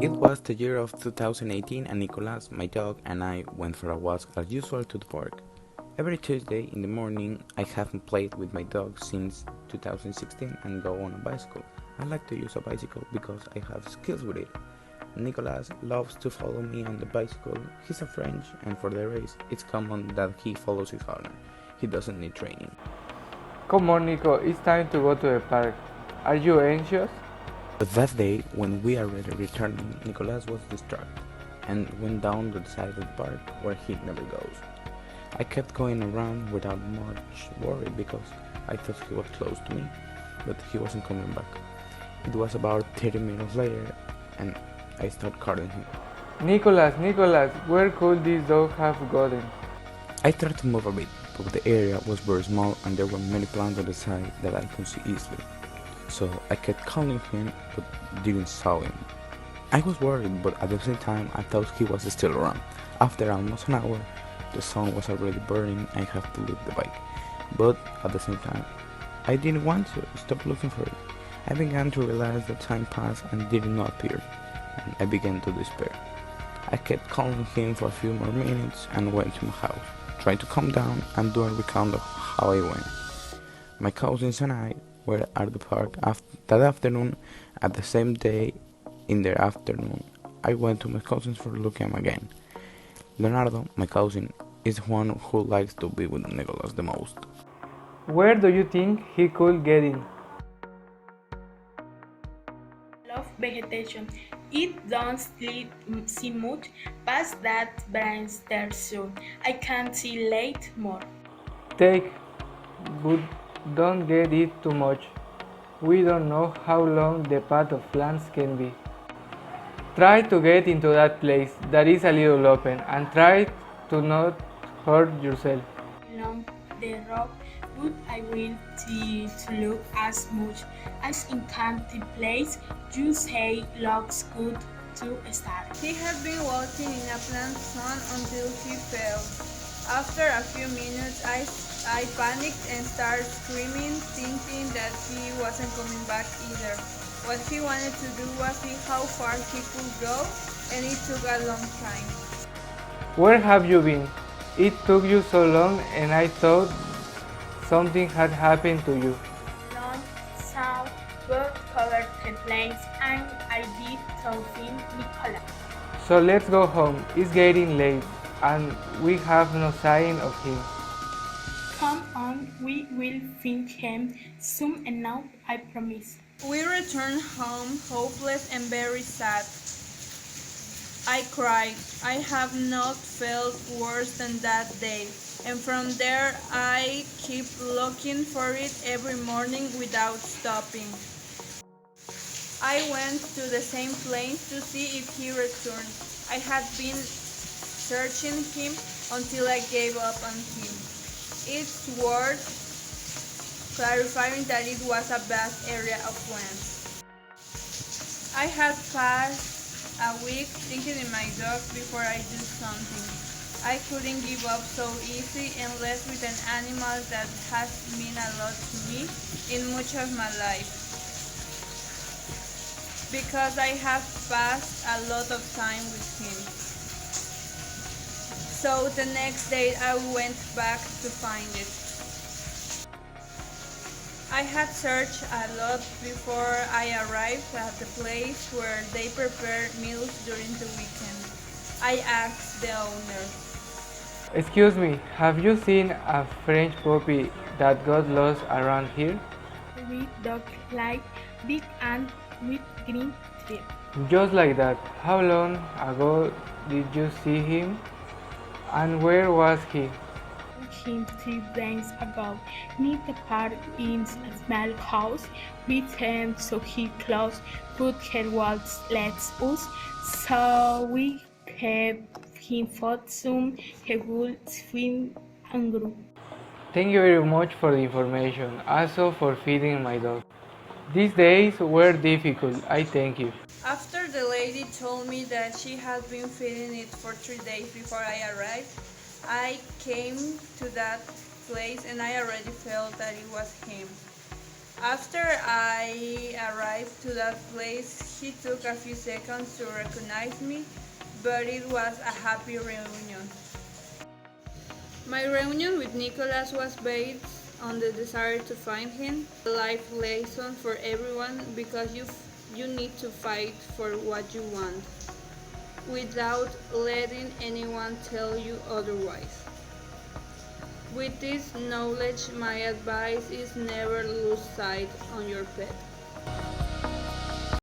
It was the year of 2018 and Nicolas, my dog, and I went for a walk as usual to the park. Every Tuesday in the morning I haven't played with my dog since 2016 and go on a bicycle. I like to use a bicycle because I have skills with it. Nicolas loves to follow me on the bicycle. He's a French and for the race it's common that he follows his owner. He doesn't need training. Come on, Nico, it's time to go to the park. Are you anxious? But that day, when we are ready returning, Nicolas was distracted and went down the side of the park where he never goes. I kept going around without much worry because I thought he was close to me, but he wasn't coming back. It was about 30 minutes later and I started calling him. Nicolas, where could this dog have gotten? I tried to move a bit, but the area was very small and there were many plants on the side that I could see easily. So I kept calling him but didn't saw him. I was worried, but at the same time I thought he was still around. After almost an hour, the sun was already burning and I had to leave the bike. But at the same time, I didn't want to stop looking for it. I began to realize that time passed and did not appear, and I began to despair. I kept calling him for a few more minutes and went to my house, trying to calm down and do a recount of how I went. My cousins and I were at the park that afternoon. At the same day, in the afternoon, I went to my cousins for looking at him again. Leonardo, my cousin, is one who likes to be with Nicholas the most. Where do you think he could get in? Love vegetation. It don't see much past that branch there soon. I can't see late more. Take, but don't get it too much. We don't know how long the path of plants can be. Try to get into that place that is a little open and try to not hurt yourself. Along the road, but I will try to look as much as in the place you say looks good to start. He had been walking in a plant sun until he fell. After a few minutes, I panicked and started screaming, thinking that he wasn't coming back either. What he wanted to do was see how far he could go, and it took a long time. Where have you been? It took you so long and I thought something had happened to you. Long, south, bird covered the plains, and I did something Nicola. So let's go home. It's getting late and we have no sign of him. Come on, we will find him soon enough, I promise. We returned home, hopeless and very sad. I cried. I have not felt worse than that day, and from there I keep looking for it every morning without stopping. I went to the same place to see if he returned. I had been searching him until I gave up on him. It's worth clarifying that it was a vast area of plants. I had passed a week thinking in my dog before I do something. I couldn't give up so easy and less with an animal that has meant a lot to me in much of my life. Because I have passed a lot of time with him. So the next day I went back to find it. I had searched a lot before I arrived at the place where they prepare meals during the weekend. I asked the owner. Excuse me, have you seen a French puppy that got lost around here? We dog like big and with green strip. Just like that. How long ago did you see him? And where was he? Him 3 days ago, near the park in a small house with him, so he closed, but he was lets us, so we have him for soon. He will swim and grow. Thank you very much for the information, also for feeding my dog. These days were difficult, I thank you. After the lady told me that she had been feeding it for 3 days before I arrived, I came to that place and I already felt that it was him. After I arrived to that place, he took a few seconds to recognize me, but it was a happy reunion. My reunion with Nicholas was based on the desire to find him, a life lesson for everyone because you need to fight for what you want without letting anyone tell you otherwise. With this knowledge, my advice is never lose sight on your pet.